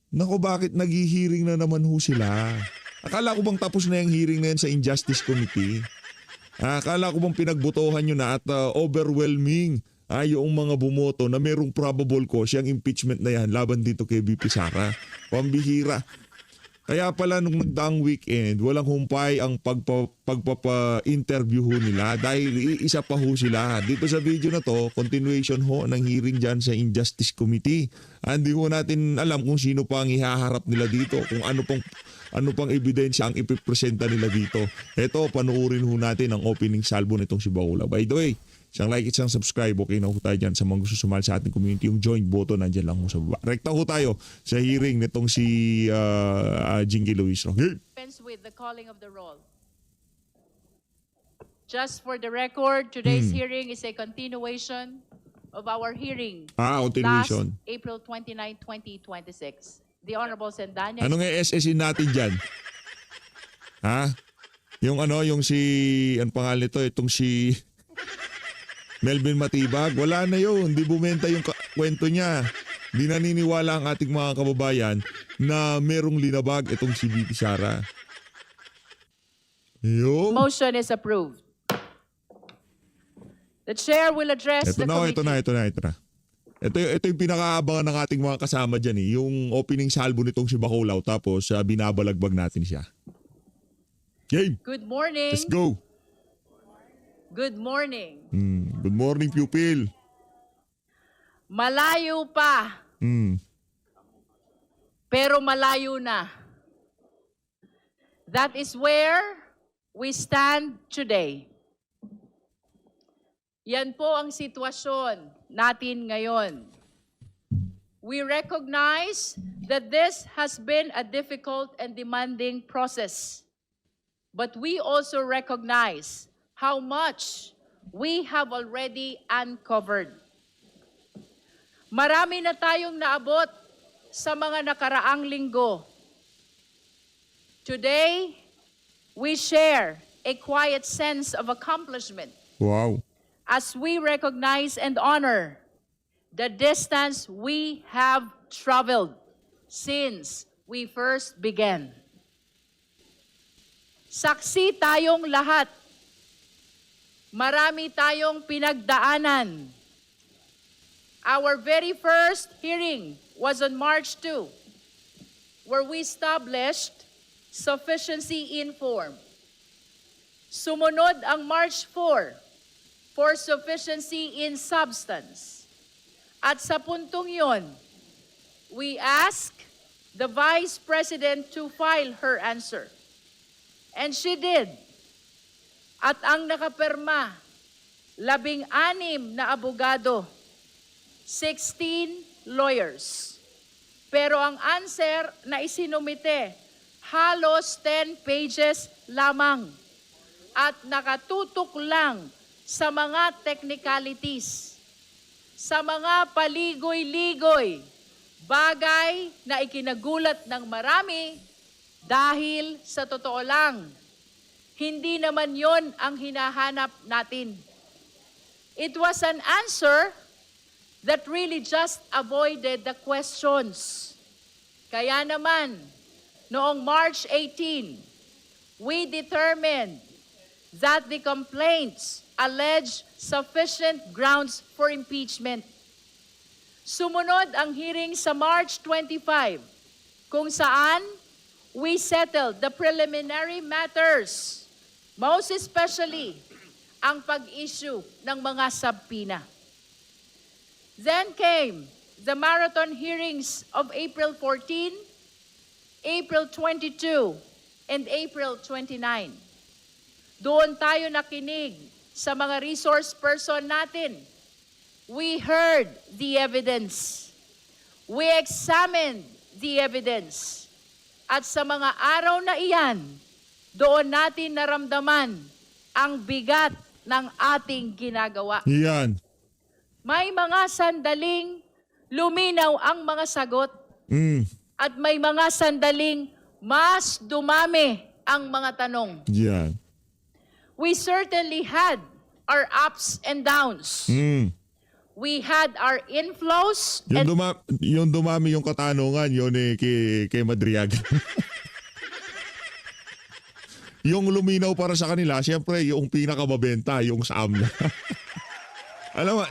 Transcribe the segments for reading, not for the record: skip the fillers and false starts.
Nako, bakit naghihiring na naman ho sila? Akala ko bang tapos na yung hearing na yan sa Injustice Committee? Akala ko bang pinagbotohan nyo na at overwhelming yung mga bumoto na merong probable cause yung impeachment na yan laban dito kay VP Sara. Pambihira. Kaya pala nung nagdaang weekend, walang humpay ang pagpapa-interview ho nila dahil isa pa ho sila. Dito sa video na to, continuation ho ng hearing dyan sa Injustice Committee. Hindi ho natin alam kung sino pa ang ihaharap nila dito, kung ano pang ebidensya ang ipipresenta nila dito. Ito, panuorin ho natin ang opening salvo nitong si Bacolau. By the way, isang like at isang subscribe, okay na ho tayo dyan sa mga gusto sumali sa ating community. Yung join button, nandyan lang ho sa baba. Rekta ho tayo sa hearing nitong si Jinky Luis. Okay. With the calling of the roll. Just for the record, today's hearing is a continuation of our hearing Continuation. last April 29, 2026. The Honorable Sendanya. Anong SSin natin dyan? Yung si, ang pangalan nito, itong si Melvin Matibag, wala na yun. Hindi bumenta yung kwento niya. Hindi naniniwala ang ating mga kababayan na merong linabag itong si VP Sara. Yung Motion is approved. The chair will address the committee. Ito na. Ito yung pinakaabangan ng ating mga kasama dyan yung opening salvo nitong si Bacolau tapos binabalagbag natin siya. Game! Good morning. Let's go! Good morning. Good morning, pupil. Malayo pa, pero malayo na. That is where we stand today. Yan po ang sitwasyon natin ngayon. We recognize that this has been a difficult and demanding process. But we also recognize how much we have already uncovered. Marami na tayong naabot sa mga nakaraang linggo. Today, we share a quiet sense of accomplishment. Wow. As we recognize and honor the distance we have traveled since we first began. Saksi tayong lahat. Marami tayong pinagdaanan. Our very first hearing was on March 2, where we established sufficiency in form. Sumunod ang March 4 for sufficiency in substance. At sa puntong yon, we asked the Vice President to file her answer. And she did. At ang nakapirma, 16 na abogado, 16 lawyers. Pero ang answer na isinumite, halos 10 pages lamang. At nakatutok lang sa mga technicalities, sa mga paligoy-ligoy, bagay na ikinagulat ng marami dahil sa totoo lang, hindi naman yon ang hinahanap natin. It was an answer that really just avoided the questions. Kaya naman, noong March 18, we determined that the complaints allege sufficient grounds for impeachment. Sumunod ang hearing sa March 25, kung saan we settled the preliminary matters, most especially ang pag-issue ng mga subpoena. Then came the marathon hearings of April 14, April 22, and April 29. Doon tayo nakinig sa mga resource person natin. We heard the evidence. We examined the evidence. At sa mga araw na iyan, doon natin naramdaman ang bigat ng ating ginagawa. Yan. May mga sandaling luminaw ang mga sagot at may mga sandaling mas dumami ang mga tanong. Yan. We certainly had our ups and downs. We had our inflows Yung, and yung dumami yung katanungan, yun kay Madriaga. Yung luminaw para sa kanila, siyempre yung pinakamabenta, yung sa AMLA. Alam mo,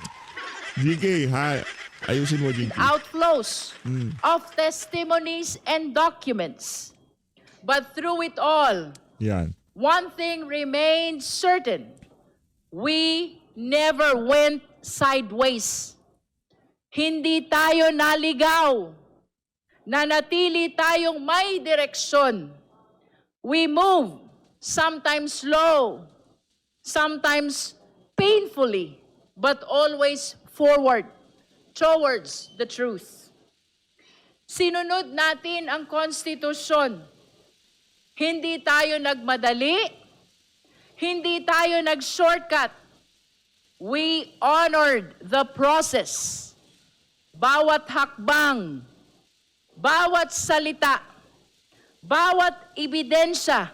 GK, ha, ayusin mo, GK. outflows of testimonies and documents. But through it all, Yan. one thing remains certain. We never went sideways. Hindi tayo naligaw. Nanatili tayong may direksyon. We move, sometimes slow, sometimes painfully, but always forward towards the truth. Sinunod natin ang konstitusyon. Hindi tayo nagmadali, hindi tayo nag-shortcut. We honored the process. Bawat hakbang, bawat salita, bawat ebidensya,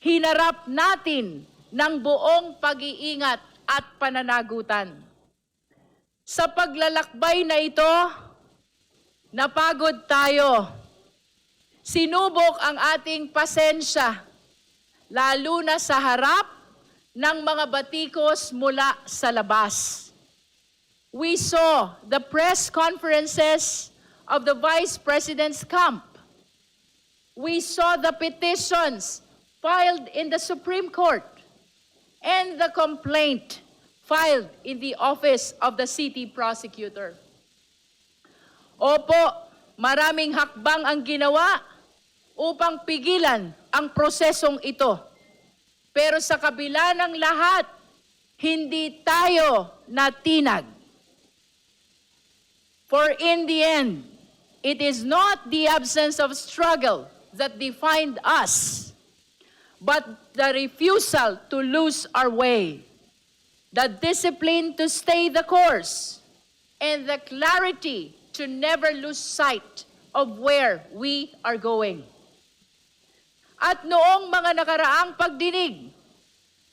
hinarap natin ng buong pag-iingat at pananagutan. Sa paglalakbay na ito, napagod tayo. Sinubok ang ating pasensya, lalo na sa harap ng mga batikos mula sa labas. We saw the press conferences of the Vice President's camp. We saw the petitions filed in the Supreme Court and the complaint filed in the office of the city prosecutor. Opo, maraming hakbang ang ginawa upang pigilan ang prosesong ito. Pero sa kabila ng lahat, hindi tayo natinag. For in the end, it is not the absence of struggle that defined us, but the refusal to lose our way, the discipline to stay the course, and the clarity to never lose sight of where we are going. At noong mga nakaraang pagdinig,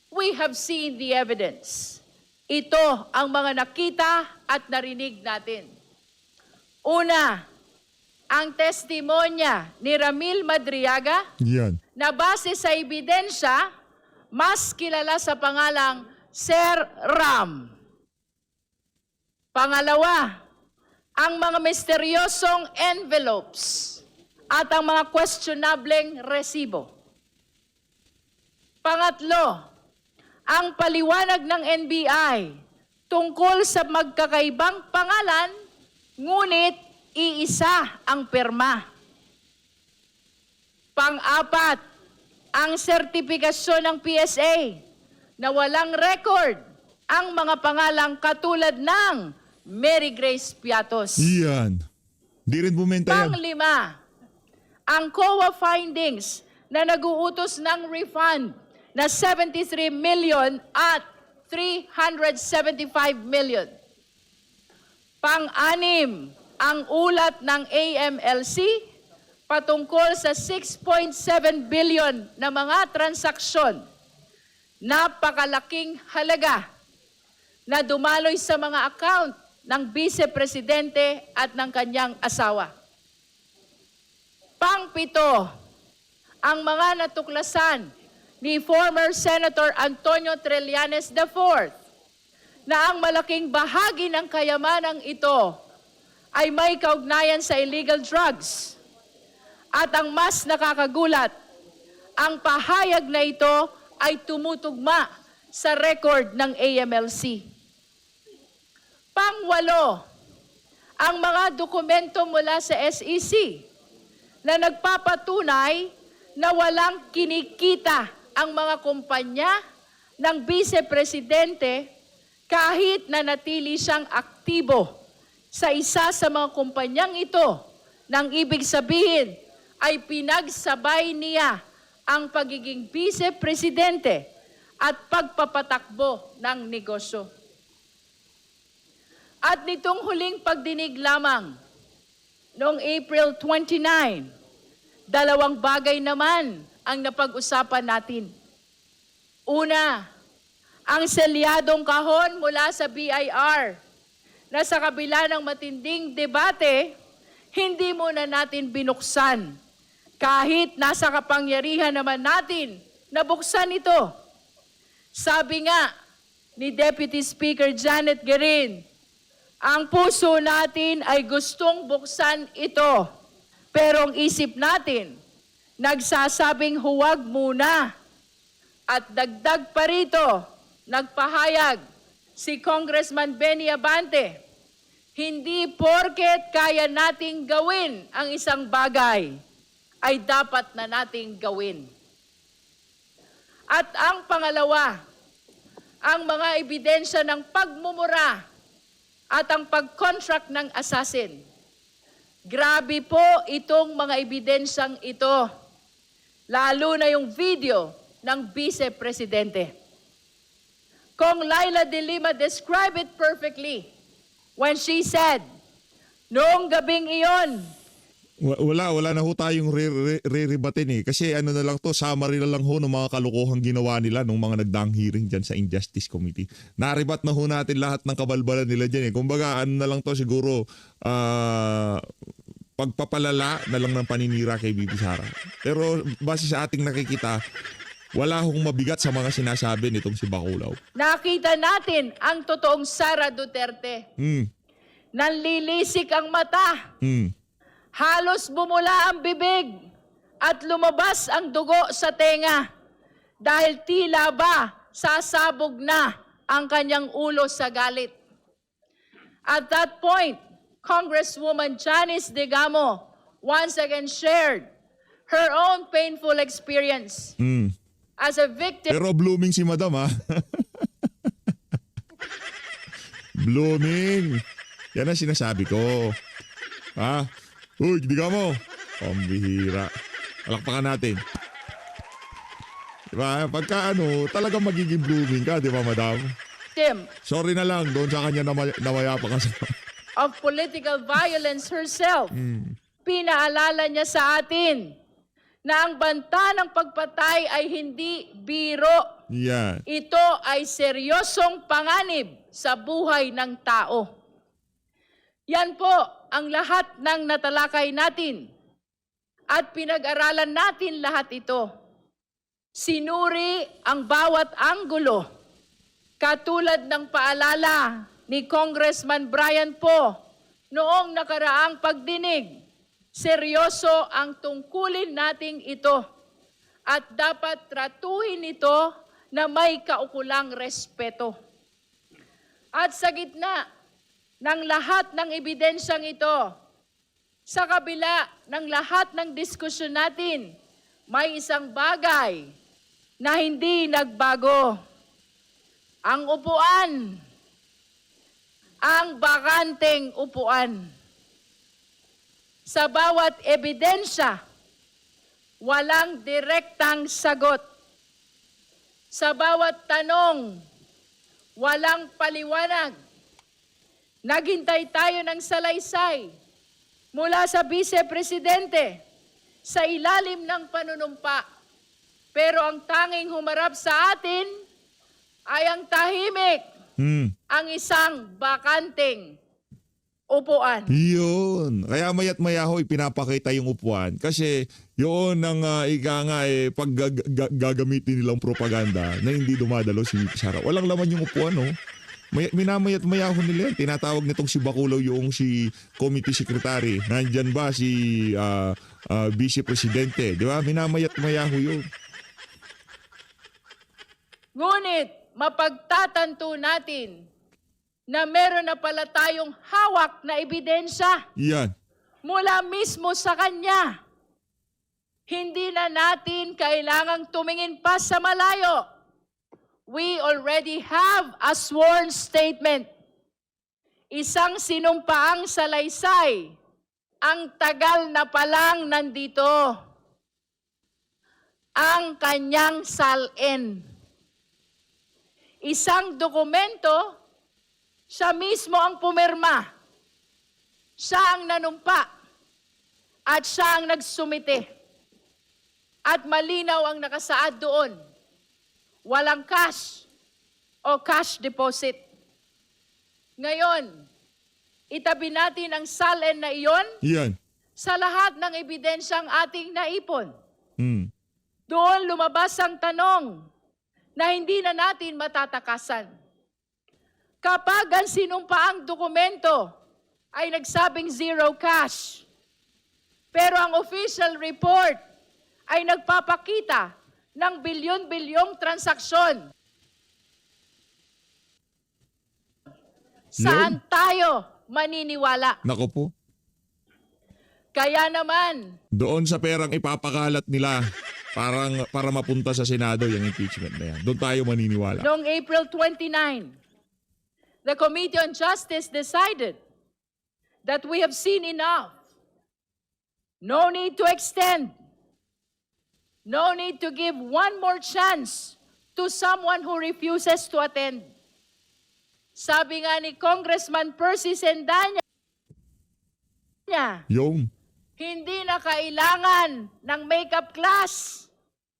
we have seen the evidence. Ito ang mga nakita at narinig natin. Una, ang testimonya ni Ramil Madriaga Yan. na base sa ebidensya, mas kilala sa pangalang Sir Ram. Pangalawa, ang mga misteryosong envelopes at ang mga questionableng resibo. Pangatlo, ang paliwanag ng NBI tungkol sa magkakaibang pangalan, ngunit iisa ang pirma. Pang-apat, ang sertipikasyon ng PSA na walang record ang mga pangalang katulad ng Mary Grace Piatos. Yan. Di rin bumenta yan. Pang-lima, ang COA findings na nag-uutos ng refund na 73 million at 375 million. Pang-anim, ang ulat ng AMLC patungkol sa 6.7 billion na mga transaksyon. Napakalaking halaga na dumaloy sa mga account ng Vice-Presidente at ng kanyang asawa. Pang-pito, ang mga natuklasan ni former Senator Antonio Trillanes IV na ang malaking bahagi ng kayamanang ito ay may kaugnayan sa illegal drugs. At ang mas nakakagulat, ang pahayag na ito ay tumutugma sa record ng AMLC. Pang-walo, ang mga dokumento mula sa SEC na nagpapatunay na walang kinikita ang mga kumpanya ng Vice-Presidente kahit na natili siyang aktibo sa isa sa mga kumpanyang ito, nang ibig sabihin ay pinagsabay niya ang pagiging Vice-Presidente at pagpapatakbo ng negosyo. At nitong huling pagdinig lamang, noong April 29, dalawang bagay naman ang napag-usapan natin. Una, ang selyadong kahon mula sa BIR na sa kabila ng matinding debate, hindi muna natin binuksan. Kahit nasa kapangyarihan naman natin na buksan ito. Sabi nga ni Deputy Speaker Janet Guerin, ang puso natin ay gustong buksan ito. Pero ang isip natin, nagsasabing huwag muna. At dagdag pa rito, nagpahayag si Congressman Benny Abante, hindi porket kaya nating gawin ang isang bagay, ay dapat na nating gawin. At ang pangalawa, ang mga ebidensya ng pagmumura at ang pag-contract ng assassin. Grabe po itong mga ebidensyang ito, lalo na yung video ng Vice Presidente. Kong Laila de Lima described it perfectly when she said, noong gabing iyon, Wala na ho tayong re-rebatin eh. Kasi ano na lang to, summary na lang ho ng mga kalokohang ginawa nila nung mga nagdaang hearing dyan sa Injustice Committee. Naribat na ho natin lahat ng kabalbalan nila dyan eh. Kumbaga ano na lang to siguro, pagpapalala na lang ng paninira kay Bibi Sara. Pero base sa ating nakikita, wala hong mabigat sa mga sinasabi nitong si Bacolao. nakita natin ang totoong Sara Duterte. Nanlilisik ang mata. Halos bumula ang bibig at lumabas ang dugo sa tenga dahil tila ba sasabog na ang kanyang ulo sa galit. At that point, Congresswoman Janice Digamo once again shared her own painful experience as a victim. Pero blooming si Madam ha. Blooming. Yan ang sinasabi ko. Ha? Uy, di ka mo. Pambihira. Palakpakan natin. Diba? Pagka talagang magiging blooming ka, di ba, Madam? Sorry na lang, doon sa kanya namaya pa kasi. Of political violence herself. Pinaalala niya sa atin na ang banta ng pagpatay ay hindi biro. Yan. Ito ay seryosong panganib sa buhay ng tao. Yan po ang lahat ng natalakay natin at pinag-aralan natin lahat ito. Sinuri ang bawat anggulo, katulad ng paalala ni Congressman Brian Poe noong nakaraang pagdinig. Seryoso ang tungkulin nating ito at dapat tratuhin ito na may kaukulang respeto. At sa gitna ng lahat ng ebidensyang ito, sa kabila ng lahat ng diskusyon natin, may isang bagay na hindi nagbago. Ang upuan, ang bakanteng upuan. Sa bawat ebidensya, walang direktang sagot. Sa bawat tanong, walang paliwanag. Naghintay tayo ng salaysay mula sa Vice Presidente sa ilalim ng panunumpa. Pero ang tanging humarap sa atin ay ang tahimik, ang isang bakanteng upuan. Yun. Kaya mayat maya ho ipinapakita yung upuan. Kasi yun ang pag gagamitin nilang propaganda na hindi dumadalo si Sara. Walang laman yung upuan, no? Minamayat maya ho nila yan. Tinatawag nitong si Bacolao yung si committee secretary. Nandyan ba si vice presidente? Di ba? Minamayat maya ho yun. Ngunit mapagtatanto natin na meron na pala tayong hawak na ebidensya Yan. mula mismo sa kanya. Hindi na natin kailangang tumingin pa sa malayo. We already have a sworn statement. Isang sinumpaang salaysay. Ang tagal na palang nandito. Ang kanyang salin. Isang dokumento, siya mismo ang pumirma. Siya ang nanumpa. At siya ang nagsumite. At malinaw ang nakasaad doon. Walang cash o cash deposit. Ngayon, itabi natin ang salen na iyon Yan. sa lahat ng ebidensyang ating naipon. Hmm. Doon lumabas ang tanong na hindi na natin matatakasan. Kapag ang sinumpaang dokumento ay nagsabing zero cash, pero ang official report ay nagpapakita ng bilyon-bilyong transaksyon, saan tayo maniniwala? Nako po. Kaya naman, Doon sa perang ipapakalat nila para mapunta sa Senado yung impeachment na yan. Doon tayo maniniwala. noong April 29, the Committee on Justice decided that we have seen enough. No need to extend. No need to give one more chance to someone who refuses to attend. Sabi nga ni Congressman Percy Sendanya, Yung. hindi na kailangan ng makeup class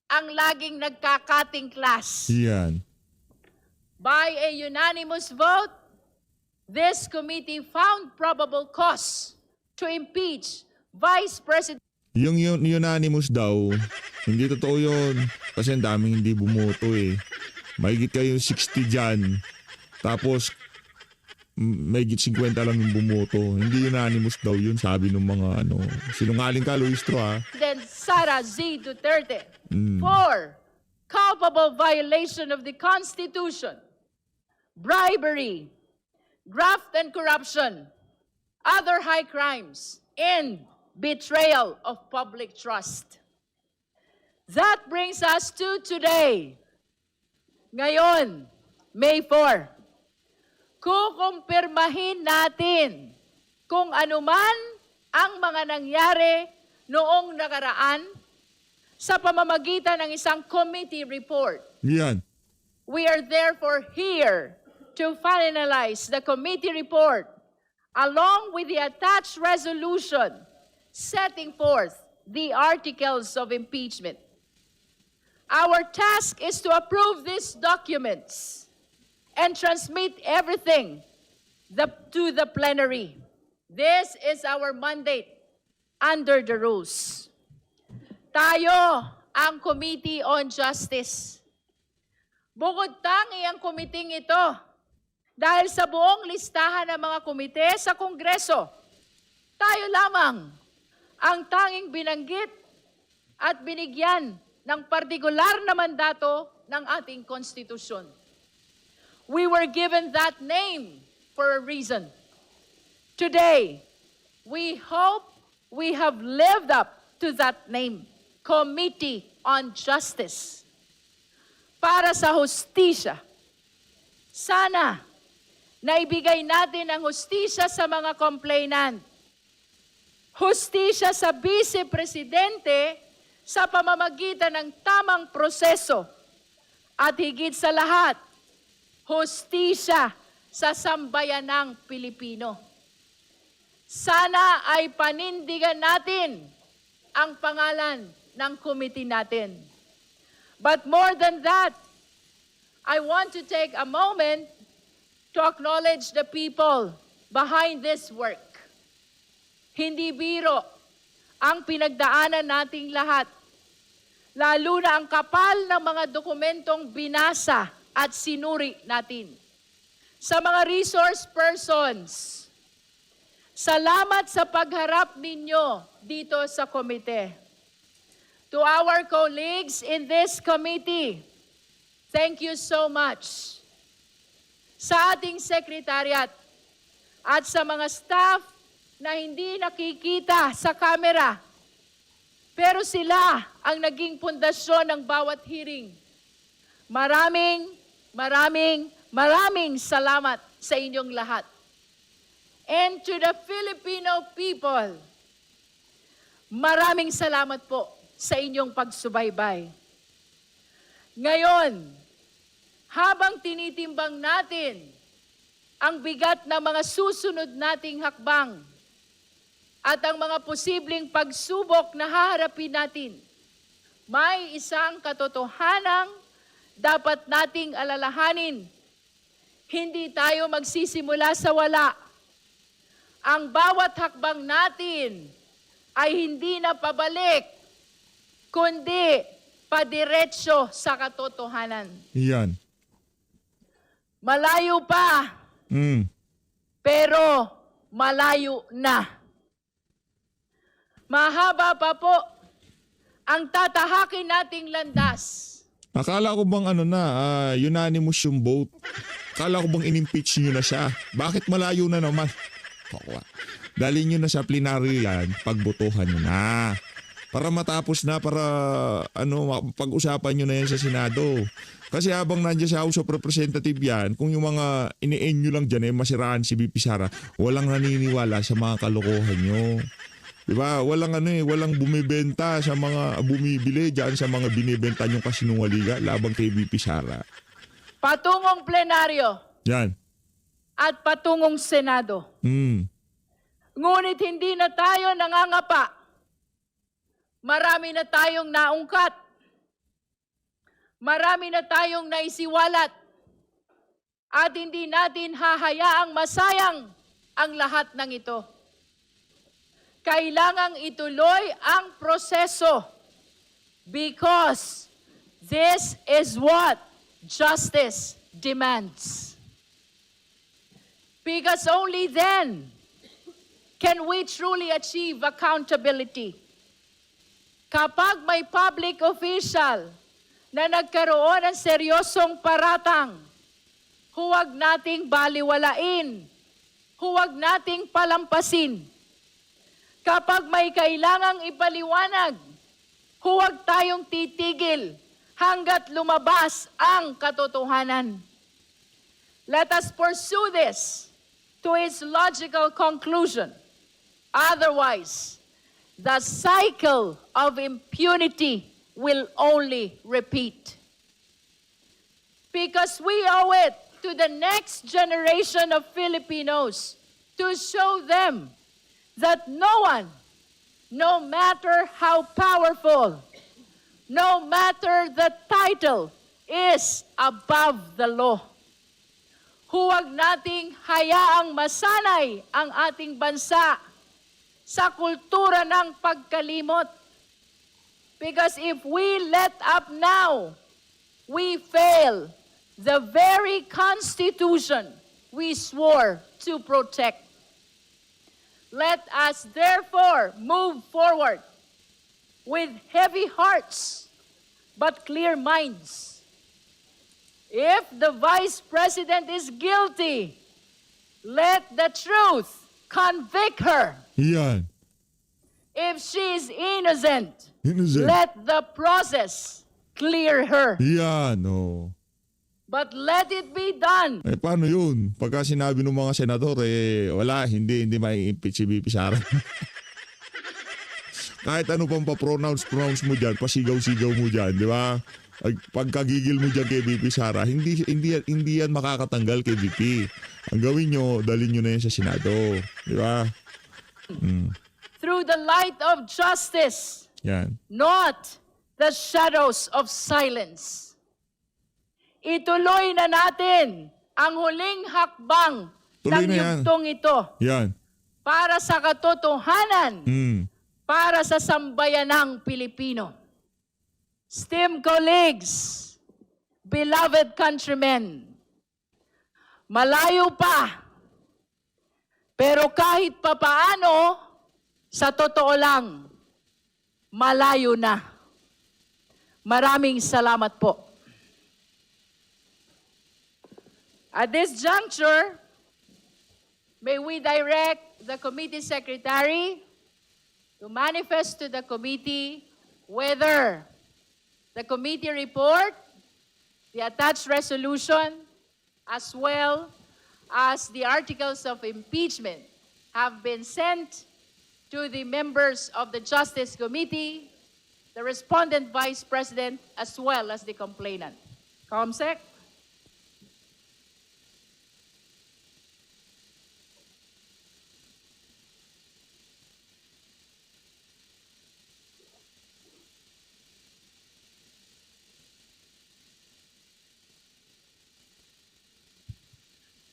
ang laging nagkakating class. Yan. By a unanimous vote, this committee found probable cause to impeach Vice President. Yung unanimous daw, hindi totoo yun. Kasi ang daming hindi bumoto eh. Mahigit kayo 60 dyan. Tapos, mahigit 50 lang yung bumoto. Hindi unanimous daw yun, sabi ng mga Sinungaling ka, Luistro ha. Sara Z. Duterte for culpable violation of the Constitution, bribery, graft and corruption, other high crimes, and betrayal of public trust. That brings us to today. Ngayon, May 4. Kukumpirmahin natin kung anuman ang mga nangyari noong nakaraan sa pamamagitan ng isang committee report. Yan. We are therefore here to finalize the committee report along with the attached resolution setting forth the articles of impeachment. Our task is to approve these documents and transmit everything to the plenary. This is our mandate under the rules. Tayo ang Committee on Justice. Bukod tangi ang committee ito dahil sa buong listahan ng mga komite sa Kongreso, tayo lamang ang tanging binanggit at binigyan ng partikular na mandato ng ating konstitusyon. We were given that name for a reason. Today, we hope we have lived up to that name, Committee on Justice. Para sa hustisya, sana naibigay natin ang hustisya sa mga complainant. Hustisya sa vice-presidente sa pamamagitan ng tamang proseso. At higit sa lahat, hustisya sa sambayanang Pilipino. Sana ay panindigan natin ang pangalan ng committee natin. But more than that, I want to take a moment to acknowledge the people behind this work. Hindi biro ang pinagdaanan nating lahat, lalo na ang kapal ng mga dokumentong binasa at sinuri natin. Sa mga resource persons, salamat sa pagharap ninyo dito sa komite. To our colleagues in this committee, thank you so much. Sa ating sekretariat at sa mga staff na hindi nakikita sa kamera, pero sila ang naging pundasyon ng bawat hearing. Maraming salamat sa inyong lahat. And to the Filipino people, maraming salamat po sa inyong pagsubaybay. Ngayon, habang tinitimbang natin ang bigat ng mga susunod nating hakbang at ang mga posibleng pagsubok na haharapin natin, may isang katotohanang dapat nating alalahanin. Hindi tayo magsisimula sa wala. ang bawat hakbang natin ay hindi na pabalik, kundi padiretso sa katotohanan. Yan. Malayo pa, pero malayo na. Mahaba pa po ang tatahakin nating landas. Akala ko bang unanimous yung vote? Akala ko bang in-impeach nyo na siya? Bakit malayo na naman? Dali nyo na sa plenary yan, pagbotohan nyo na. Para matapos na, para pag-usapan nyo na yan sa Senado. Kasi habang nandiyan sa House of Representative yan, kung yung mga ini-end nyo lang dyan masiraan si VP Sara, walang naniniwala sa mga kalokohan nyo. Diba? Walang bumibenta sa mga bumibili diyan sa mga binibenta nyong kasinungalingan labang kay VP Sara. Patungong plenaryo. Yan. At patungong Senado. Ngunit hindi na tayo nangangapa. Marami na tayong naungkat. Marami na tayong naisiwalat. At hindi natin hahayaang masayang ang lahat ng ito. Kailangang ituloy ang proseso because this is what justice demands. Because only then can we truly achieve accountability. Kapag may public official na nagkaroon ng seryosong paratang, huwag nating baliwalain, huwag nating palampasin. Kapag may kailangang ipaliwanag, huwag tayong titigil hanggat lumabas ang katotohanan. Let us pursue this to its logical conclusion. Otherwise, the cycle of impunity will only repeat. Because we owe it to the next generation of Filipinos to show them that no one, no matter how powerful, no matter the title, is above the law. Huwag nating hayaang masanay ang ating bansa sa kultura ng pagkalimot. Because if we let up now, we fail the very Constitution we swore to protect. Let us therefore move forward with heavy hearts but clear minds. If the Vice President is guilty, let the truth convict her. Yan. If she is innocent, Innocent. let the process clear her. Yan, oh. But let it be done. Paano yun? Pagka sinabi ng mga senador, wala, hindi mai-impeach si VP Sara. Kahit ano pang pa-pronounce mo dyan, pasigaw-sigaw mo dyan, di ba? Pagkagigil mo dyan kay VP Sara, hindi yan makakatanggal kay VP. Ang gawin nyo, dalhin nyo na yan sa Senado. Di ba? Through the light of justice, Yan. not the shadows of silence. Ituloy na natin ang huling hakbang Tuloy ng na yan. yugtong ito Yan. para sa katotohanan, Mm. para sa sambayanang Pilipino. Esteemed colleagues, beloved countrymen, malayo pa, pero kahit papaano, sa totoo lang, malayo na. Maraming salamat po. At this juncture, may we direct the committee secretary to manifest to the committee whether the committee report, the attached resolution, as well as the articles of impeachment have been sent to the members of the Justice Committee, the respondent Vice President, as well as the complainant. Comsec?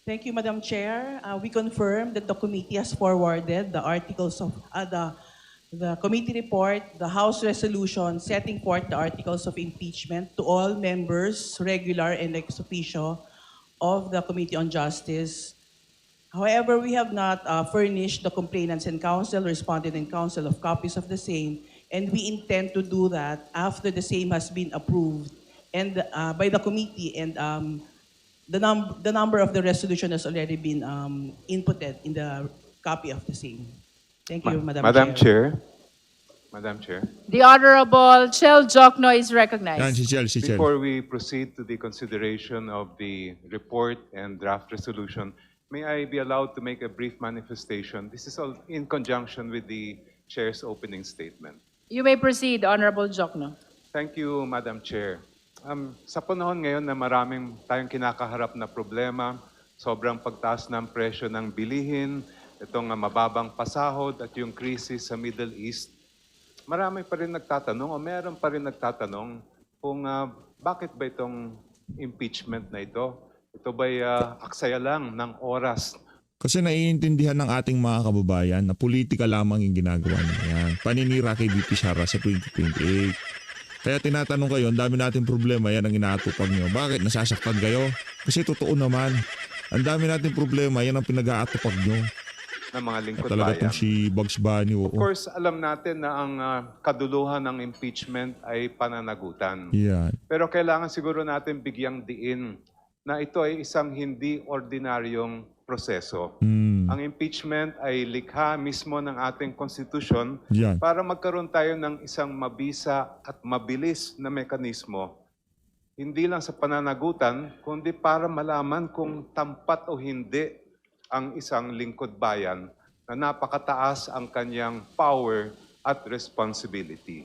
Thank you, Madam Chair. We confirm that the committee has forwarded the articles of the committee report, the House resolution setting forth the articles of impeachment to all members, regular and ex officio, of the Committee on Justice. However, we have not furnished the complainants and counsel, respondent and counsel of copies of the same, and we intend to do that after the same has been approved and by the committee, and the number of the resolution has already been inputted in the copy of the same. Thank you, Madam Chair. Madam Chair, The Honorable Chel Jokno is Yan, recognized. si Chel, si Chel. before we proceed to the consideration of the report and draft resolution, may I be allowed to make a brief manifestation? This is all in conjunction with the Chair's opening statement. You may proceed, Honorable Jokno. Thank you, Madam Chair. Sa panahon ngayon na maraming tayong kinakaharap na problema, sobrang pagtaas ng presyo ng bilihin, itong mababang pasahod at yung krisis sa Middle East, marami pa rin nagtatanong o meron pa rin nagtatanong kung bakit ba itong impeachment na ito? Ito ba'y aksaya lang ng oras? Kasi naiintindihan ng ating mga kababayan na politika lamang yung ginagawa niya. Yan. Paninira kay VP Sara sa 2028. Kaya tinatanong kayo, ang dami nating problema, yan ang inaatupag nyo. Bakit? Nasasaktan kayo? Kasi totoo naman. Ang dami nating problema, yan ang pinag-aatupag nyo. Ng mga lingkod Talaga bayan. itong si Bugs Bunny. Of course, alam natin na ang kaduluhan ng impeachment ay pananagutan. Yan. Pero kailangan siguro natin bigyang diin na ito ay isang hindi ordinaryong proseso. Ang impeachment ay likha mismo ng ating konstitusyon Yan. para magkaroon tayo ng isang mabisa at mabilis na mekanismo. Hindi lang sa pananagutan, kundi para malaman kung tampat o hindi ang isang lingkod bayan na napakataas ang kanyang power at responsibility.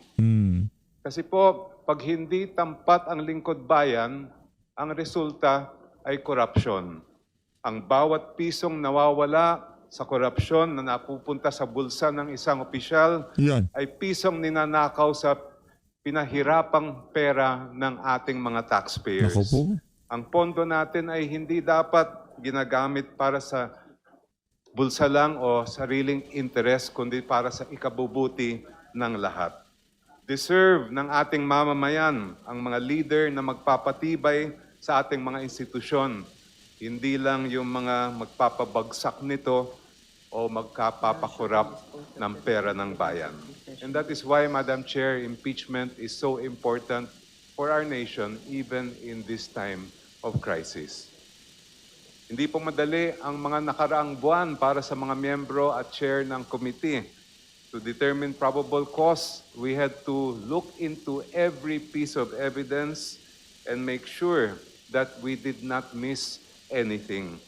Kasi po, pag hindi tampat ang lingkod bayan, ang resulta ay corruption. Ang bawat pisong nawawala sa korupsyon na napupunta sa bulsa ng isang opisyal Yan. ay pisong ninanakaw sa pinahirapang pera ng ating mga taxpayers. Ako po. Ang pondo natin ay hindi dapat ginagamit para sa bulsa lang o sariling interest, kundi para sa ikabubuti ng lahat. Deserve ng ating mamamayan ang mga leader na magpapatibay sa ating mga institusyon. Hindi lang yung mga magpapabagsak nito o magkapapakorap ng pera ng bayan. And that is why, Madam Chair, impeachment is so important for our nation even in this time of crisis. Hindi po madali ang mga nakaraang buwan para sa mga miyembro at chair ng committee. To determine probable cause, we had to look into every piece of evidence and make sure that we did not miss anything.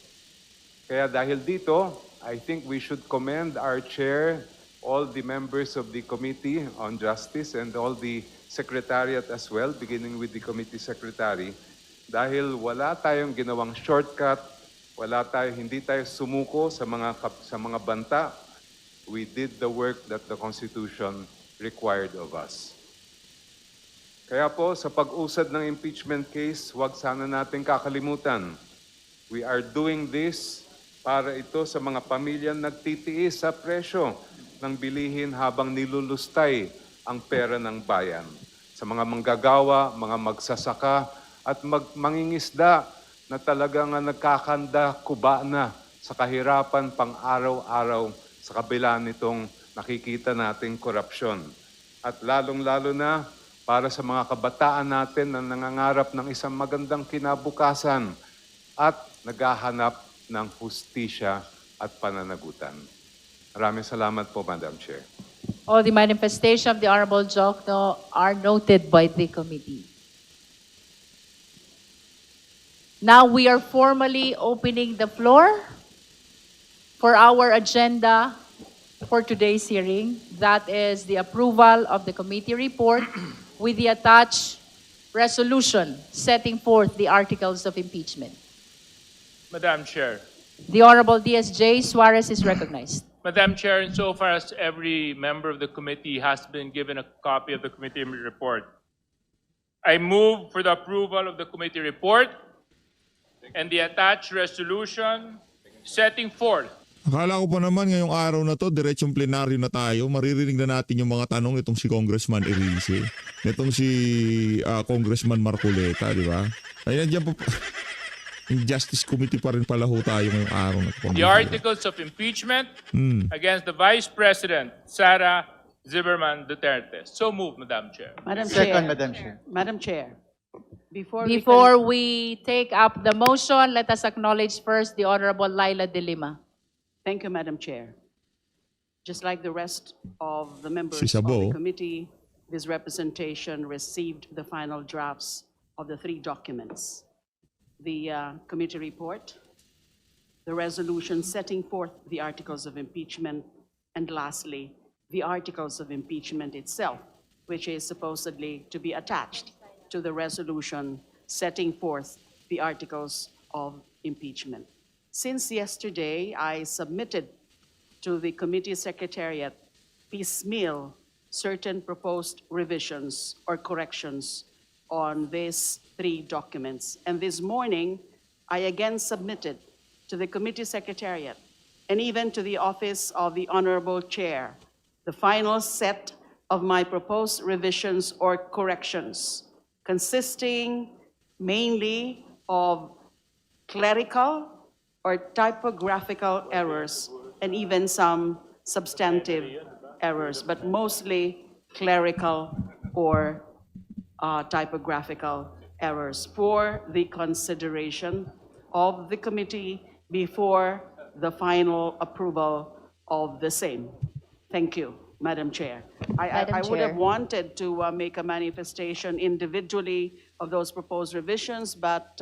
Kaya dahil dito, I think we should commend our chair, all the members of the Committee on Justice, and all the secretariat as well, beginning with the committee secretary, dahil wala tayong ginawang shortcut, hindi tayo sumuko sa mga banta. We did the work that the Constitution required of us. Kaya po, sa pag-usad ng impeachment case, huwag sana natin kakalimutan. We are doing this para ito sa mga pamilyang nagtitiis sa presyo ng bilihin habang nilulustay ang pera ng bayan. Sa mga manggagawa, mga magsasaka, at mangingisda na talagang nagkakanda kuba na sa kahirapan pang araw-araw sa kabila nitong nakikita nating korupsyon. At lalong-lalo na para sa mga kabataan natin na nangangarap ng isang magandang kinabukasan at naghahanap ng hustisya at pananagutan. Maraming salamat po, Madam Chair. All the manifestations of the Honorable Jokno are noted by the committee. Now we are formally opening the floor for our agenda for today's hearing. That is the approval of the committee report with the attached resolution setting forth the articles of impeachment. Madam Chair. The Honorable DSJ Suarez is recognized. Madam Chair, insofar as every member of the committee has been given a copy of the committee report, I move for the approval of the committee report and the attached resolution setting forth Akala ko pa naman ngayong araw na to, diretsong plenaryo na tayo. Maririnig na natin yung mga tanong nitong si Congressman Erice, nitong si Congressman Marcoleta, di ba? Ay, nandiyan pa. Justice Committee pa rin pala ho tayo ngayong araw na to. the articles of impeachment against the Vice President, Sara Zimmerman Duterte. So moved, Madam Chair. Madam Second, Chair. Madam Chair. Madam Chair. Before we take up the motion, let us acknowledge first the Honorable Laila De Lima. Thank you, Madam Chair. Just like the rest of the members Si of Sabo. the committee, this representation received the final drafts of the 3 documents. The committee report, the resolution setting forth the articles of impeachment, and lastly, the articles of impeachment itself, which is supposedly to be attached to the resolution setting forth the articles of impeachment. Since yesterday, I submitted to the committee secretariat piecemeal certain proposed revisions or corrections on these 3 documents. And this morning, I again submitted to the committee secretariat and even to the office of the Honorable Chair the final set of my proposed revisions or corrections, consisting mainly of clerical or typographical errors and even some substantive errors, but mostly clerical or typographical errors for the consideration of the committee before the final approval of the same. Thank you, Madam Chair. I would have wanted to make a manifestation individually of those proposed revisions, but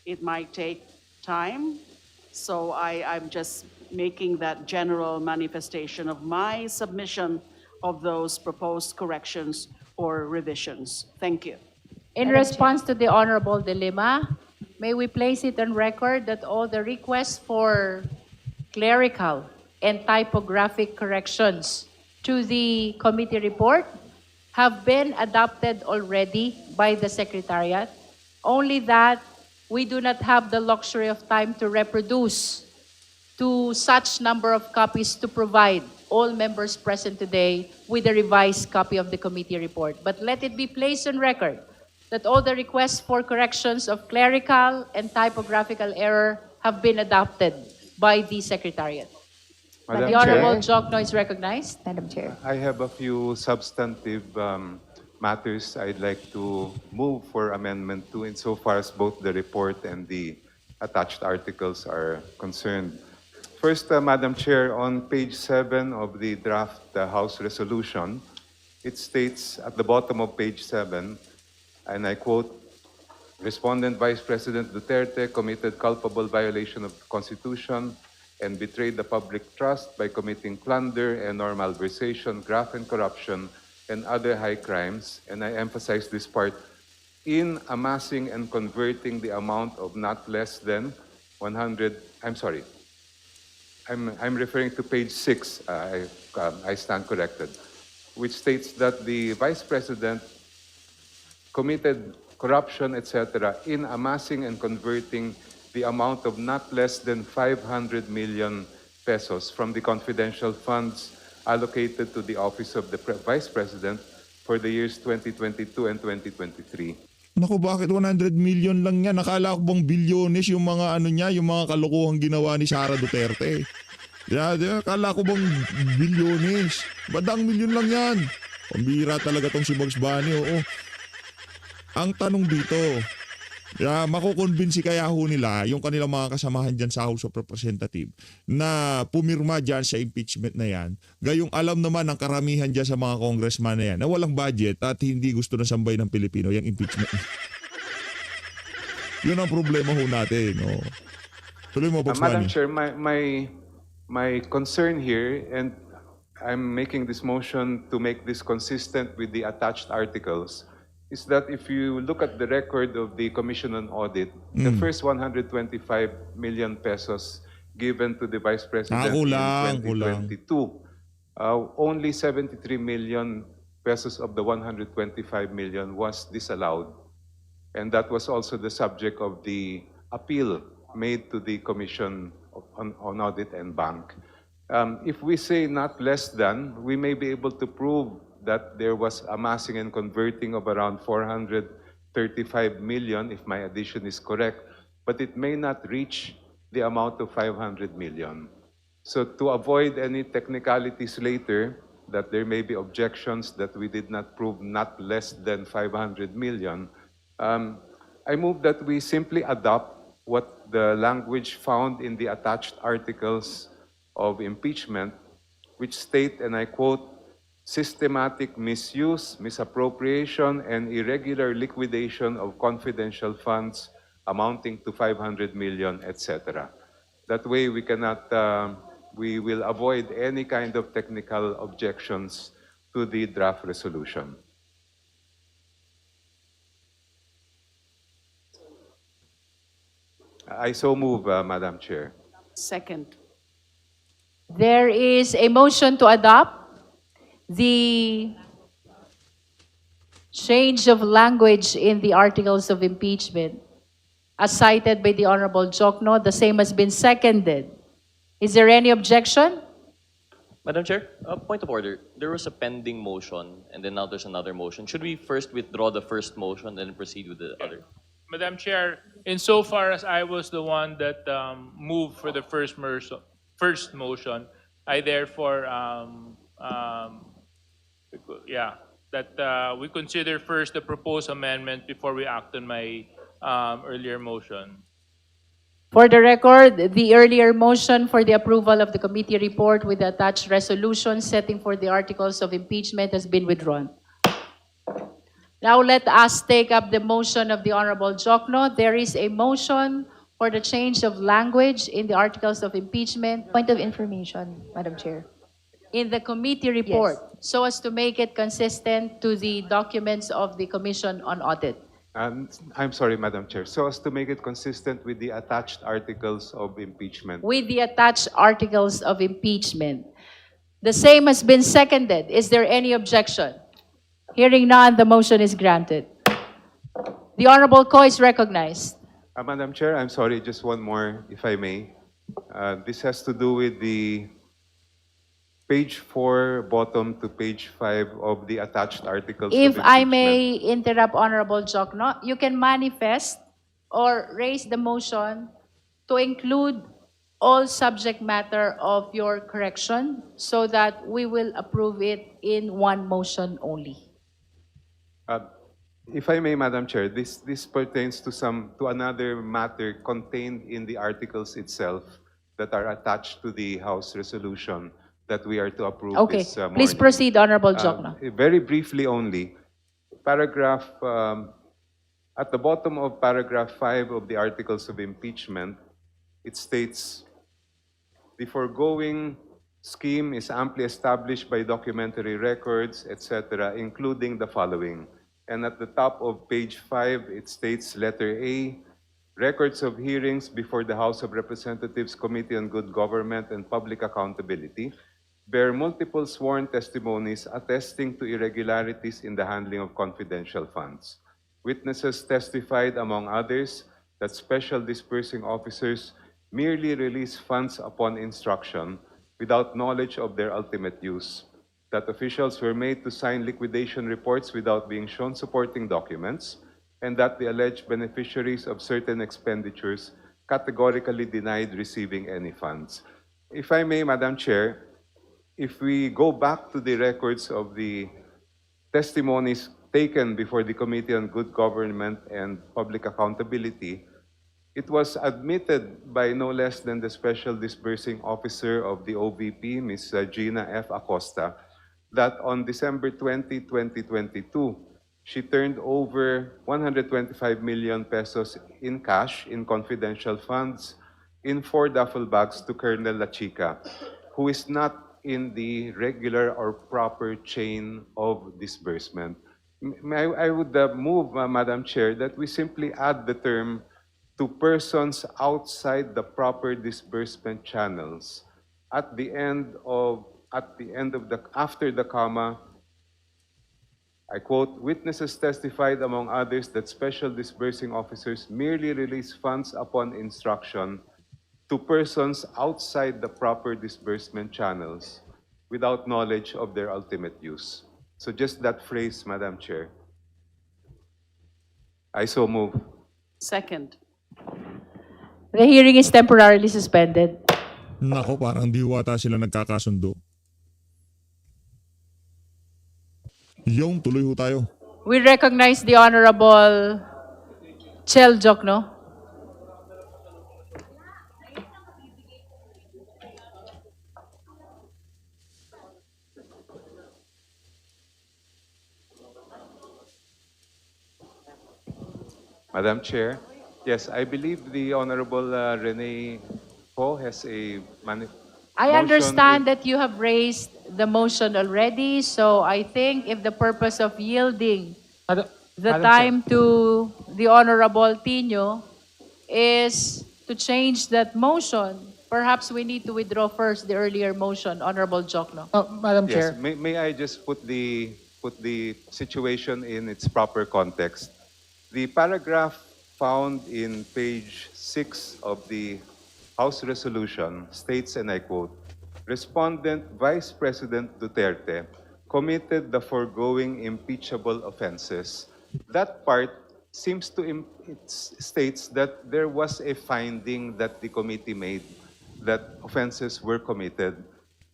it might take time. So I'm just making that general manifestation of my submission of those proposed corrections or revisions. Thank you. In response to the Honorable De Lima, may we place it on record that all the requests for clerical and typographic corrections to the committee report have been adopted already by the Secretariat, only that we do not have the luxury of time to reproduce to such number of copies to provide all members present today with a revised copy of the committee report. But let it be placed on record that all the requests for corrections of clerical and typographical error have been adopted by the Secretariat. Madam The Honorable Chair, Jokno is recognized. Madam Chair. I have a few substantive matters I'd like to move for amendment to insofar as both the report and the attached articles are concerned. First, Madam Chair, on page 7 of the draft House resolution, it states at the bottom of page 7, and I quote, Respondent Vice President Duterte committed culpable violation of the Constitution and betrayed the public trust by committing plunder and or malversation, graft and corruption, and other high crimes, and I emphasize this part, in amassing and converting the amount of not less than 100, I'm referring to page 6, I stand corrected, which states that the Vice President committed corruption, etc., in amassing and converting the amount of not less than 500 million pesos from the confidential funds allocated to the Office of the Vice President for the years 2022 and 2023. Naku, bakit 100 million lang yan? Nakala ko bang bilyones yung mga ano niya, yung mga kalokohang ginawa ni Sara Duterte. Akala ko bang bilyones. Badang milyon lang yan. Pambira talaga tong si Bugs Bunny, oo. Ang tanong dito, makukonbinsi kaya ho nila yung kanilang mga kasamahan dyan sa House of Representatives na pumirma dyan sa impeachment na yan. Gayong alam naman ng karamihan dyan sa mga congressman na yan na walang budget at hindi gusto na sambay ng Pilipino yung impeachment. Yun ang problema ho natin. No? Tuloy mo, Bugs Madam Bunny. Chair, my concern here, and I'm making this motion to make this consistent with the attached articles, is that if you look at the record of the Commission on Audit, the first 125 million pesos given to the Vice President kulang. in 2022, only 73 million pesos of the 125 million was disallowed. And that was also the subject of the appeal made to the Commission on Audit and Bank. If we say not less than, we may be able to prove that there was amassing and converting of around 435 million, if my addition is correct, but it may not reach the amount of 500 million. So to avoid any technicalities later, that there may be objections that we did not prove not less than 500 million, I move that we simply adopt what the language found in the attached articles of impeachment, which state, and I quote, systematic misuse, misappropriation, and irregular liquidation of confidential funds amounting to 500 million, etc. That way we cannot, we will avoid any kind of technical objections to the draft resolution. I so move, Madam Chair. Second. There is a motion to adopt the change of language in the articles of impeachment as cited by the Honorable Jokno. The same has been seconded. Is there any objection? Madam Chair, point of order. There was a pending motion, and then now there's another motion. Should we first withdraw the first motion and then proceed with the other? Madam Chair, insofar as I was the one that moved for the first motion, I therefore, we consider first the proposed amendment before we act on my earlier motion. For the record, the earlier motion for the approval of the committee report with the attached resolution setting for the articles of impeachment has been withdrawn. Now let us take up the motion of the Honorable Jokno. There is a motion for the change of language in the articles of impeachment Point of information, Madam Chair. in the committee report so as to make it consistent to the documents of the Commission on Audit. I'm sorry, Madam Chair. So as to make it consistent with the attached articles of impeachment. With the attached articles of impeachment. The same has been seconded. Is there any objection? Hearing none, the motion is granted. The Honorable Ko is recognized. Madam Chair, I'm sorry, just one more, if I may. This has to do with the page 4, bottom to page 5 of the attached articles If of I impeachment. may interrupt Honorable Jokno, you can manifest or raise the motion to include all subject matter of your correction so that we will approve it in one motion only. If I may, Madam Chair, this pertains to another matter contained in the articles itself that are attached to the House resolution that we are to approve Okay, this morning. please proceed, Honorable Jokno. Very briefly only, paragraph, at the bottom of paragraph 5 of the articles of impeachment, it states, the foregoing scheme is amply established by documentary records, etc., including the following. And at the top of page 5, it states, letter A, records of hearings before the House of Representatives Committee on Good Government and Public Accountability bear multiple sworn testimonies attesting to irregularities in the handling of confidential funds. Witnesses testified, among others, that special dispersing officers merely release funds upon instruction without knowledge of their ultimate use, that officials were made to sign liquidation reports without being shown supporting documents, and that the alleged beneficiaries of certain expenditures categorically denied receiving any funds. If I may, Madam Chair, if we go back to the records of the testimonies taken before the Committee on Good Government and Public Accountability, it was admitted by no less than the Special Disbursing Officer of the OVP, Ms. Gina F. Acosta, that on December 20, 2022, she turned over 125 million pesos in cash in confidential funds in 4 duffel bags to Colonel La Chica, who is not in the regular or proper chain of disbursement. I would move, Madam Chair, that we simply add the term to persons outside the proper disbursement channels after the comma, I quote, "Witnesses testified, among others, that special disbursing officers merely release funds upon instruction to persons outside the proper disbursement channels without knowledge of their ultimate use." So just that phrase, Madam Chair. I so move. Second. The hearing is temporarily suspended. Nako, parang di wata sila nagkakasundo. Yung tuloy ho tayo. We recognize the Honorable Chel Jokno. Madam Chair, yes, I believe the Honorable Rene Ho has a I understand that you have raised the motion already, so I think if the purpose of yielding the time to the Honorable Tino is to change that motion, perhaps we need to withdraw first the earlier motion, Honorable Jokno. Madam Yes, Chair. may I just put the situation in its proper context? The paragraph found in page 6 of the House resolution states, and I quote, "Respondent Vice President Duterte committed the foregoing impeachable offenses." That part seems to it states that there was a finding that the committee made that offenses were committed.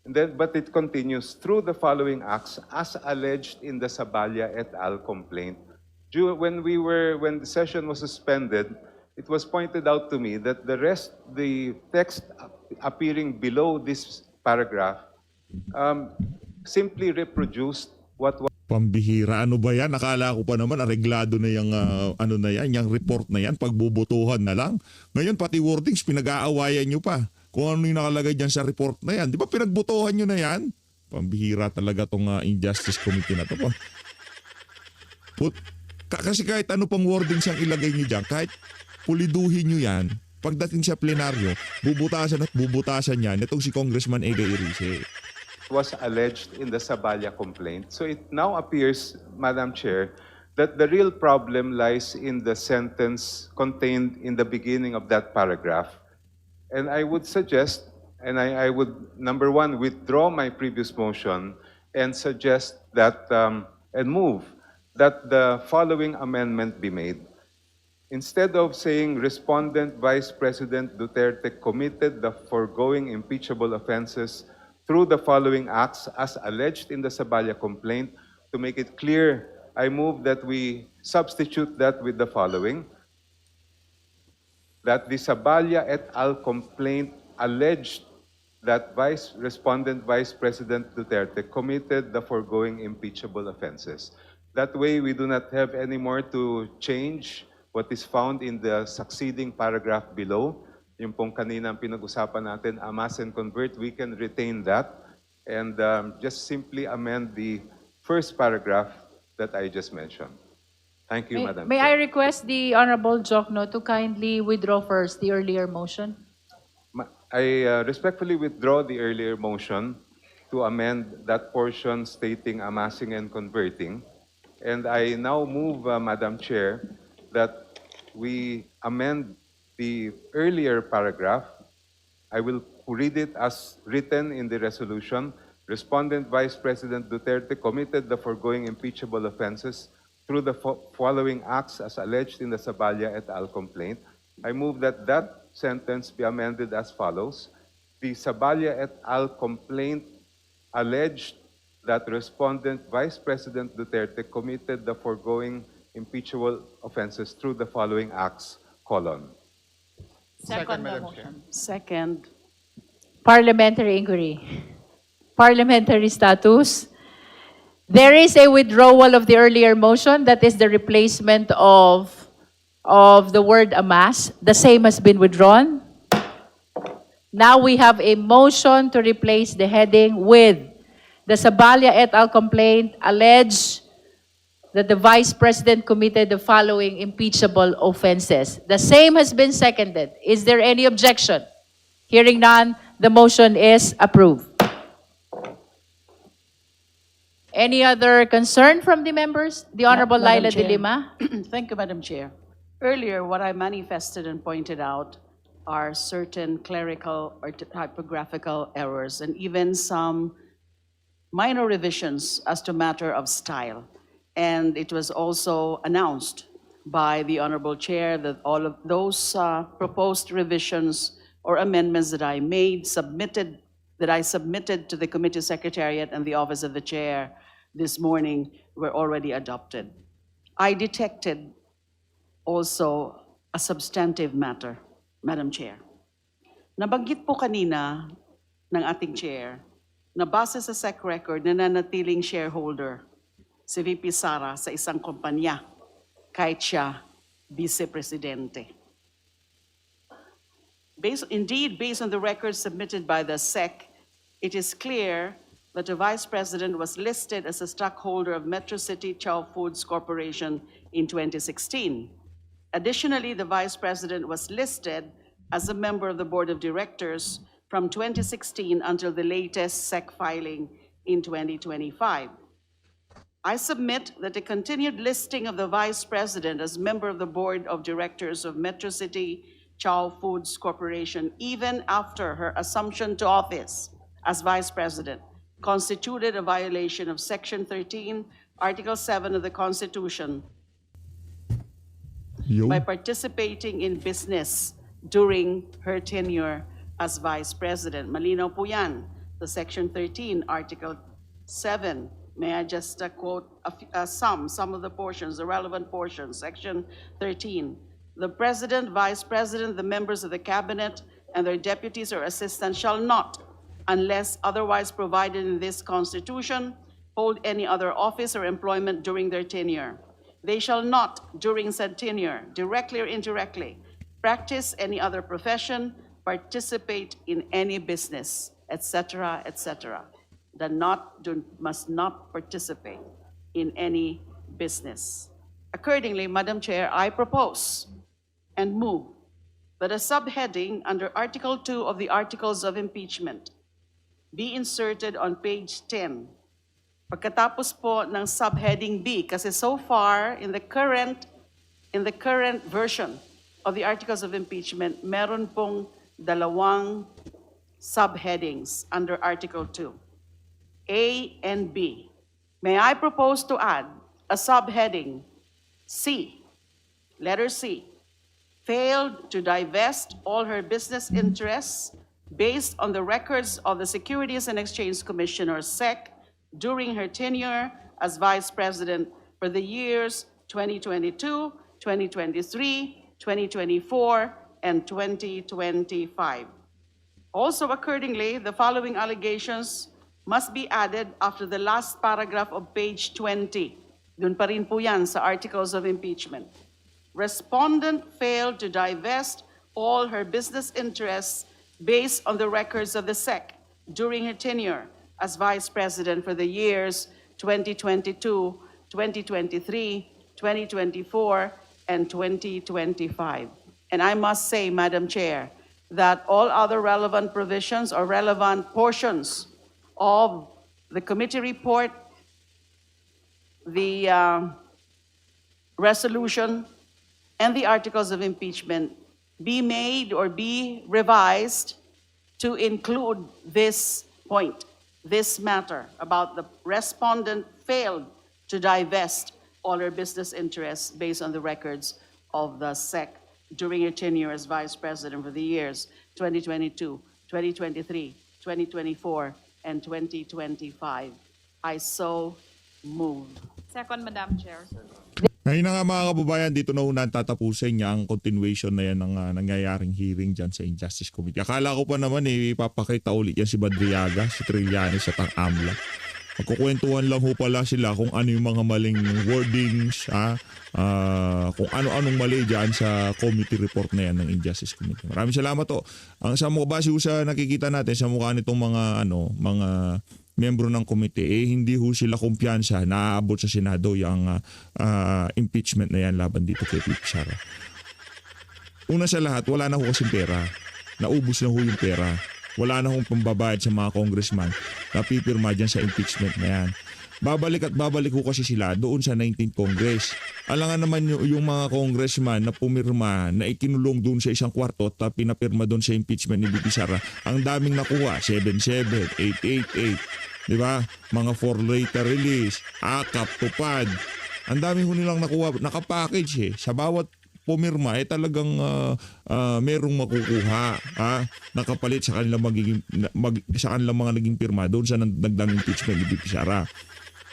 And then, but it continues, "Through the following acts as alleged in the Saballa et al. Complaint." When the session was suspended, it was pointed out to me that the text appearing below this paragraph, simply reproduced what was Pambihira, ano ba yan? Akala ko pa naman areglado na yung ano na yan, yung report na yan, pagbubutuhan na lang. Ngayon pati wordings pinag-aawayan nyo pa. Kung ano yung nakalagay dyan sa report na yan. Di ba pinagbutuhan nyo na yan? Pambihira talaga tong Injustice Committee na to po. Kasi kahit ano pang wordings ang ilagay nyo dyan, kahit puliduhin nyo yan, pagdating sa plenaryo, bubutasan at bubutasan yan itong si Congressman Ega Irice. was alleged in the Saballa complaint. So it now appears, Madam Chair, that the real problem lies in the sentence contained in the beginning of that paragraph. And I would suggest, and I would, number one, withdraw my previous motion and suggest that, and move that the following amendment be made. Instead of saying Respondent Vice President Duterte committed the foregoing impeachable offenses through the following acts as alleged in the Saballa complaint, to make it clear, I move that we substitute that with the following: that the Saballa et al. Complaint alleged that Respondent Vice President Duterte committed the foregoing impeachable offenses. That way, we do not have any more to change what is found in the succeeding paragraph below. Yung pong kaninang pinag-usapan natin, amass and convert, we can retain that and just simply amend the first paragraph that I just mentioned. Thank you, Madam May Chair. I request the Honorable Jokno to kindly withdraw first the earlier motion? I respectfully withdraw the earlier motion to amend that portion stating amassing and converting. And I now move, Madam Chair, that we amend the earlier paragraph. I will read it as written in the resolution. Respondent Vice President Duterte committed the foregoing impeachable offenses through the following acts as alleged in the Saballa et al. Complaint. I move that that sentence be amended as follows: the Saballa et al. Complaint alleged that Respondent Vice President Duterte committed the foregoing impeachable offenses through the following acts, colon. Second, Madam Chair. Second. Parliamentary inquiry. Parliamentary status. There is a withdrawal of the earlier motion. That is the replacement of the word amass. The same has been withdrawn. Now we have a motion to replace the heading with the Saballa et al. Complaint alleged that the Vice President committed the following impeachable offenses. The same has been seconded. Is there any objection? Hearing none, the motion is approved. Any other concern from the members? The Honorable Madam Laila De Chair. Lima. Thank you, Madam Chair. Earlier, what I manifested and pointed out are certain clerical or typographical errors and even some minor revisions as to matter of style. And it was also announced by the Honorable Chair that all of those proposed revisions or amendments that I submitted to the committee secretariat and the office of the chair this morning were already adopted. I detected also a substantive matter, Madam Chair. Nabanggit po kanina ng ating chair na base sa SEC record nananatiling shareholder si VP Sara sa isang kumpanya kahit siya vice-presidente. Based on the records submitted by the SEC, it is clear that the Vice President was listed as a stockholder of Metro City Chow Foods Corporation in 2016. Additionally, the Vice President was listed as a member of the Board of Directors from 2016 until the latest SEC filing in 2025. I submit that the continued listing of the Vice President as member of the Board of Directors of Metro City Chow Foods Corporation, even after her assumption to office as Vice President, constituted a violation of Section 13, Article 7 of the Constitution Yo. by participating in business during her tenure as Vice President. Malinaw po yan, the Section 13, Article 7. May I just quote some of the portions, the relevant portions, Section 13. The President, Vice President, the members of the Cabinet, and their deputies or assistants shall not, unless otherwise provided in this Constitution, hold any other office or employment during their tenure. They shall not, during said tenure, directly or indirectly, practice any other profession, participate in any business, etc., etc. Must not participate in any business. Accordingly, Madam Chair, I propose and move that a subheading under Article 2 of the Articles of Impeachment be inserted on page 10. Pagkatapos po ng subheading B, kasi so far in the current version of the Articles of Impeachment, meron pong dalawang subheadings under Article 2, A and B. May I propose to add a subheading C, letter C, failed to divest all her business interests based on the records of the Securities and Exchange Commission, or SEC, during her tenure as Vice President for the years 2022, 2023, 2024, and 2025. Also, accordingly, the following allegations must be added after the last paragraph of page 20. Dun pa rin po yan sa Articles of Impeachment. Respondent failed to divest all her business interests based on the records of the SEC during her tenure as Vice President for the years 2022, 2023, 2024, and 2025. And I must say, Madam Chair, that all other relevant provisions or relevant portions of the committee report, the resolution, and the articles of impeachment be made or be revised to include this point, this matter about the respondent failed to divest all her business interests based on the records of the SEC during her tenure as Vice President for the years 2022, 2023, 2024, and 2025. I so move. Second, Madam Chair. Ngayon na nga mga kababayan, dito na una tatapusin niya ang continuation na yan ng nangyayaring hearing dyan sa Injustice Committee. Akala ko pa naman ipapakita ulit yan si Badriaga, si Trillanes at ang AMLA. Magkukwentuhan lang ho pala sila kung ano yung mga maling wordings, kung ano-anong mali dyan sa committee report na yan ng Injustice Committee. Maraming salamat to. Ang sa mukha base sa nakikita natin sa mukha nitong mga miyembro ng komite, hindi ho sila kumpiyansa na aabot sa Senado yung impeachment na yan laban dito kay Pip Sara. Una sa lahat, wala na ho kasing pera. Naubos na ho yung pera. Wala na hong pambabayad sa mga congressman na pipirma dyan sa impeachment na yan. babalik ho kasi sila doon sa 19th Congress. Alangan naman yung mga congressman na pumirma na ikinulong doon sa isang kwarto at pinapirma doon sa impeachment ni BP Sara. Ang daming nakuha, 77, 888, di ba? Mga 4-later release, akap, tupad. Ang dami ho nilang nakuha, nakapackage Sa bawat pumirma talagang merong makukuha nakapalit sa kanilang sa kanilang mga naging pirma doon sa nagdang impeachment ni BP Sara.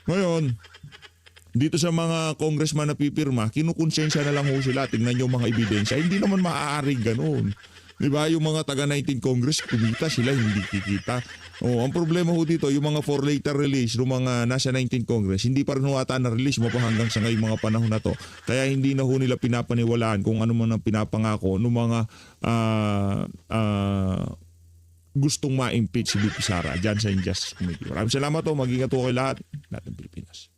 Ngayon, dito sa mga congressman na pipirma, kinukonsensya na lang ho sila. Tingnan nyo mga ebidensya. Hindi naman maaari ganun. Diba? Yung mga taga 19 Congress, kumita sila, hindi kikita. Ang problema ho dito, yung mga 4-later release ng mga nasa 19 Congress, hindi pa rin ho ata na-release mo pa hanggang sa ngayong mga panahon na to. Kaya hindi na ho nila pinapaniwalaan kung ano man ang pinapangako ng mga gustong ma-impeach si BP Sara dyan sa Injustice Committee. Maraming salamat maging ato kay lahat. Lahat ng Pilipinas.